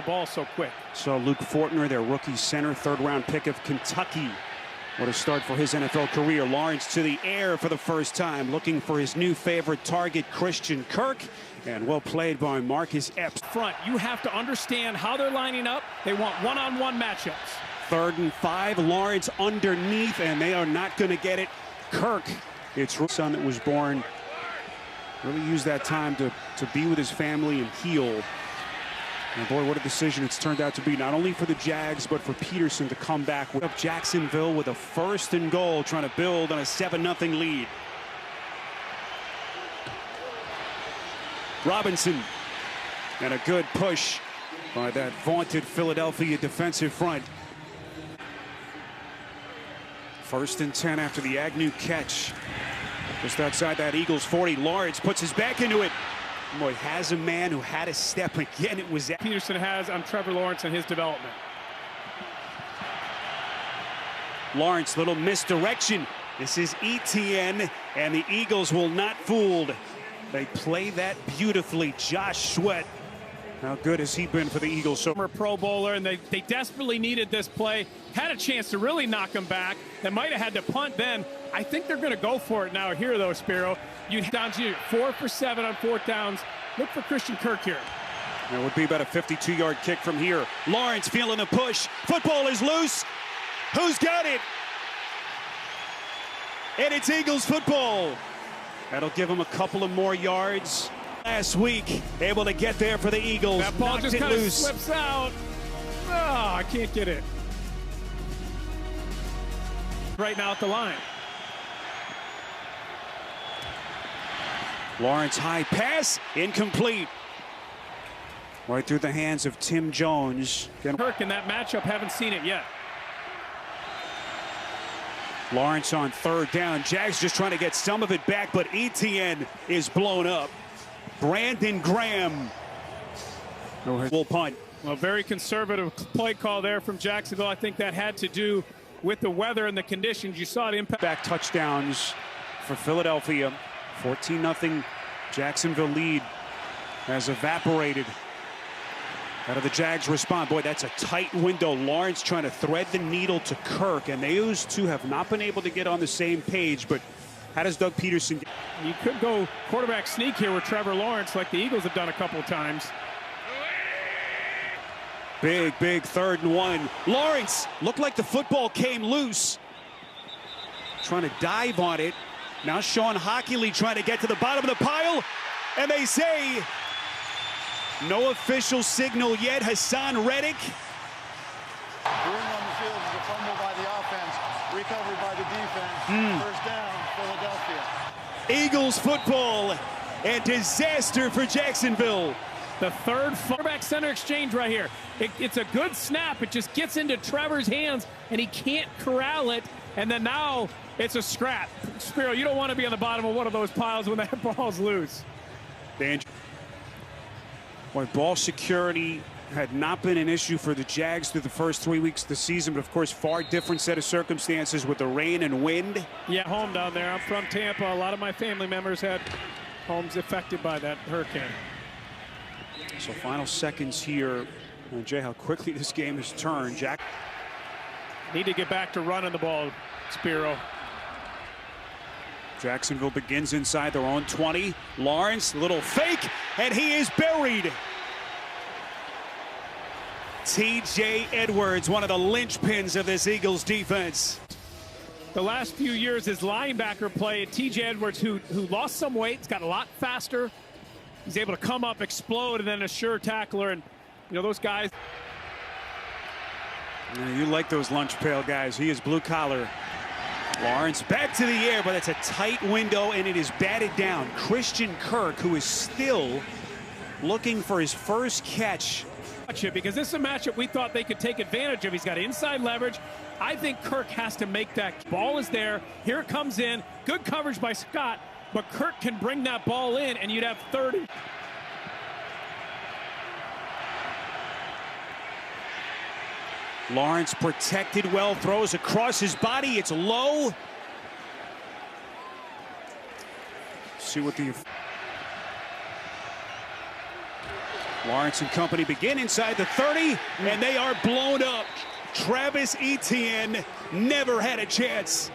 The ball so quick. So Luke Fortner, their rookie center, third-round pick of Kentucky. What a start for his NFL career. Lawrence to the air for the first time, looking for his new favorite target, Christian Kirk. And well played by Marcus Epps. Front, you have to understand how they're lining up. They want one-on-one matchups. 3rd and 5, Lawrence underneath, and they are not going to get it. Kirk, it's son that was born, really used that time to be with his family and heal. And boy, what a decision it's turned out to be, not only for the Jags, but for Peterson to come back with Jacksonville with a 1st and goal, trying to build on a 7-0 lead. Robinson, and a good push by that vaunted Philadelphia defensive front. 1st and 10 after the Agnew catch. Just outside that Eagles 40, Lawrence puts his back into it. Boy, has a man who had a step again. It was Peterson has on Trevor Lawrence and his development. Lawrence, little misdirection. This is Etienne, and the Eagles will not fooled. They play that beautifully. Josh Sweat, how good has he been for the Eagles? So Pro Bowler, and they desperately needed this play. Had a chance to really knock him back. They might have had to punt then. I think they're going to go for it now here, though, Spiro. You down to 4 for 7 on 4th downs. Look for Christian Kirk here. It would be about a 52-yard kick from here. Lawrence feeling the push. Football is loose. Who's got it? And it's Eagles football. That'll give him a couple of more yards. Last week, able to get there for the Eagles. That ball just kind of slips out. Oh, I can't get it. Right now at the line. Lawrence, high pass, incomplete. Right through the hands of Tim Jones. Kirk in that matchup, haven't seen it yet. Lawrence on 3rd down. Jags just trying to get some of it back, but Etienne is blown up. Brandon Graham. Will punt. A very conservative play call there from Jacksonville. I think that had to do with the weather and the conditions. You saw it impact. Back touchdowns for Philadelphia. 14-0 Jacksonville lead has evaporated. How do the Jags respond? Boy, that's a tight window. Lawrence trying to thread the needle to Kirk, and those two have not been able to get on the same page. But how does Doug Peterson get? You could go quarterback sneak here with Trevor Lawrence like the Eagles have done a couple of times. Big 3rd and 1. Lawrence looked like the football came loose. Trying to dive on it. Now Sean Hockley trying to get to the bottom of the pile. And they say no official signal yet. Hassan Reddick. Brewing on the field is a fumble by the offense. Recovered by the defense. 1st down, Philadelphia. Eagles football and disaster for Jacksonville. The 3rd quarterback center exchange right here. It's a good snap. It just gets into Trevor's hands, and he can't corral it. And then now it's a scrap. Spiro, you don't want to be on the bottom of one of those piles when that ball's loose. Danger. Boy, ball security had not been an issue for the Jags through the first 3 weeks of the season, but of course, far different set of circumstances with the rain and wind. Yeah, home down there. I'm from Tampa. A lot of my family members had homes affected by that hurricane. So final seconds here. And Jay, how quickly this game has turned. Jack need to get back to running the ball, Spiro. Jacksonville begins inside their own 20. Lawrence, little fake, and he is buried. T.J. Edwards, one of the linchpins of this Eagles defense. The last few years, his linebacker play, T.J. Edwards, who lost some weight, he's got a lot faster. He's able to come up, explode, and then a sure tackler. And, you know, those guys. Yeah, you like those lunch pail guys. He is blue collar. Lawrence back to the air, but it's a tight window, and it is batted down. Christian Kirk, who is still looking for his first catch. Because this is a matchup we thought they could take advantage of. He's got inside leverage. I think Kirk has to make that. Ball is there. Here it comes in. Good coverage by Scott, but Kirk can bring that ball in, and you'd have 30. Lawrence protected well, throws across his body. It's low. See what the Lawrence and company begin inside the 30, and they are blown up. Travis Etienne never had a chance.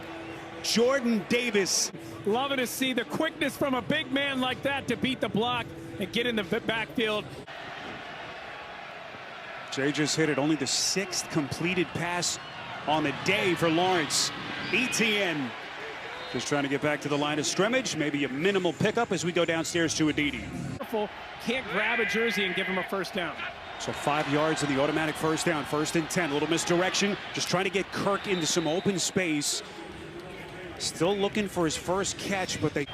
Jordan Davis. Loving to see the quickness from a big man like that to beat the block and get in the backfield. Jay just hit it. Only the 6th completed pass on the day for Lawrence. Etienne just trying to get back to the line of scrimmage. Maybe a minimal pickup as we go downstairs to Aditi. Can't grab a jersey and give him a first down. So 5 yards in the automatic first down. 1st and 10. A little misdirection. Just trying to get Kirk into some open space. Still looking for his first catch, but they...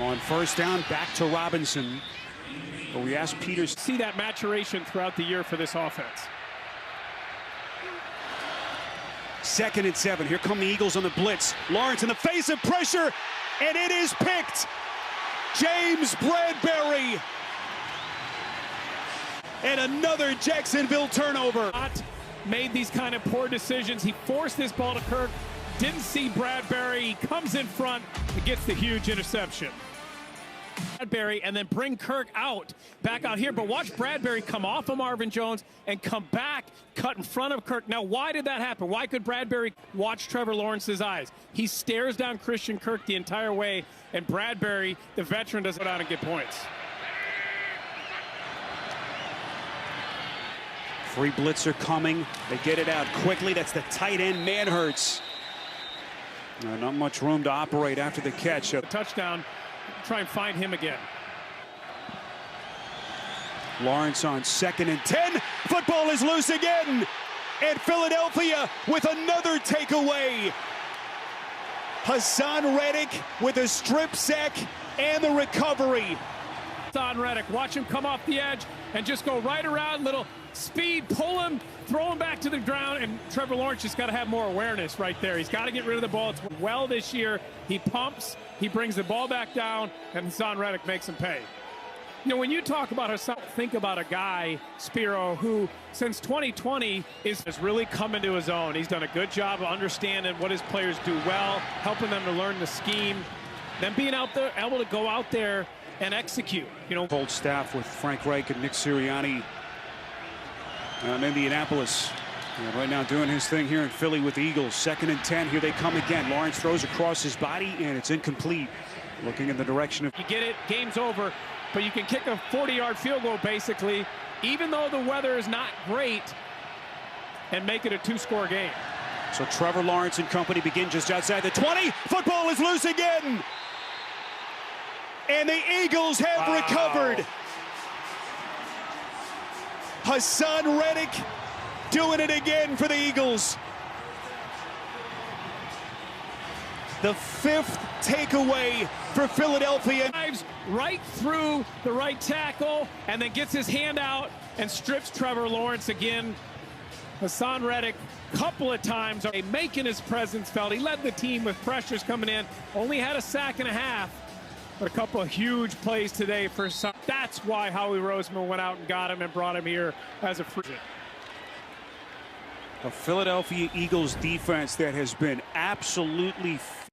On first down, back to Robinson. But we asked Peters... See that maturation throughout the year for this offense. 2nd and 7. Here come the Eagles on the blitz. Lawrence in the face of pressure, and it is picked. James Bradbury. And another Jacksonville turnover. Made these kind of poor decisions. He forced this ball to Kirk. Didn't see Bradbury. He comes in front and gets the huge interception. Bradbury and then bring Kirk back out here. But watch Bradbury come off of Marvin Jones and come back, cut in front of Kirk. Now, why did that happen? Why could Bradbury watch Trevor Lawrence's eyes? He stares down Christian Kirk the entire way, and Bradbury, the veteran, doesn't go down and get points. Free blitzer coming. They get it out quickly. That's the tight end, Manhertz. Not much room to operate after the catch. A touchdown. Try and find him again. Lawrence on 2nd and 10. Football is loose again. And Philadelphia with another takeaway. Hassan Reddick with a strip sack and the recovery. Hassan Reddick, watch him come off the edge and just go right around, little speed, pull him, throw him back to the ground, and Trevor Lawrence just got to have more awareness right there. He's got to get rid of the ball. It's well this year. He pumps, he brings the ball back down, and Hassan Reddick makes him pay. You know, when you talk about Hassan, think about a guy, Spiro, who since 2020 has really come into his own. He's done a good job of understanding what his players do well, helping them to learn the scheme, then being out there, able to go out there and execute. You know, Cold staff with Frank Reich and Nick Sirianni in Indianapolis. And right now doing his thing here in Philly with the Eagles. 2nd and 10. Here they come again. Lawrence throws across his body, and it's incomplete. Looking in the direction of... You get it, game's over, but you can kick a 40-yard field goal, basically, even though the weather is not great, and make it a 2-score game. So Trevor Lawrence and company begin just outside the 20. Football is loose again. And the Eagles have recovered. Hassan Reddick doing it again for the Eagles. The 5th takeaway for Philadelphia. Dives right through the right tackle and then gets his hand out and strips Trevor Lawrence again. Hassan Reddick, couple of times, making his presence felt. He led the team with pressures coming in. Only had a sack and a half. But a couple of huge plays today for some. That's why Howie Roseman went out and got him and brought him here as a free agent. A Philadelphia Eagles defense that has been absolutely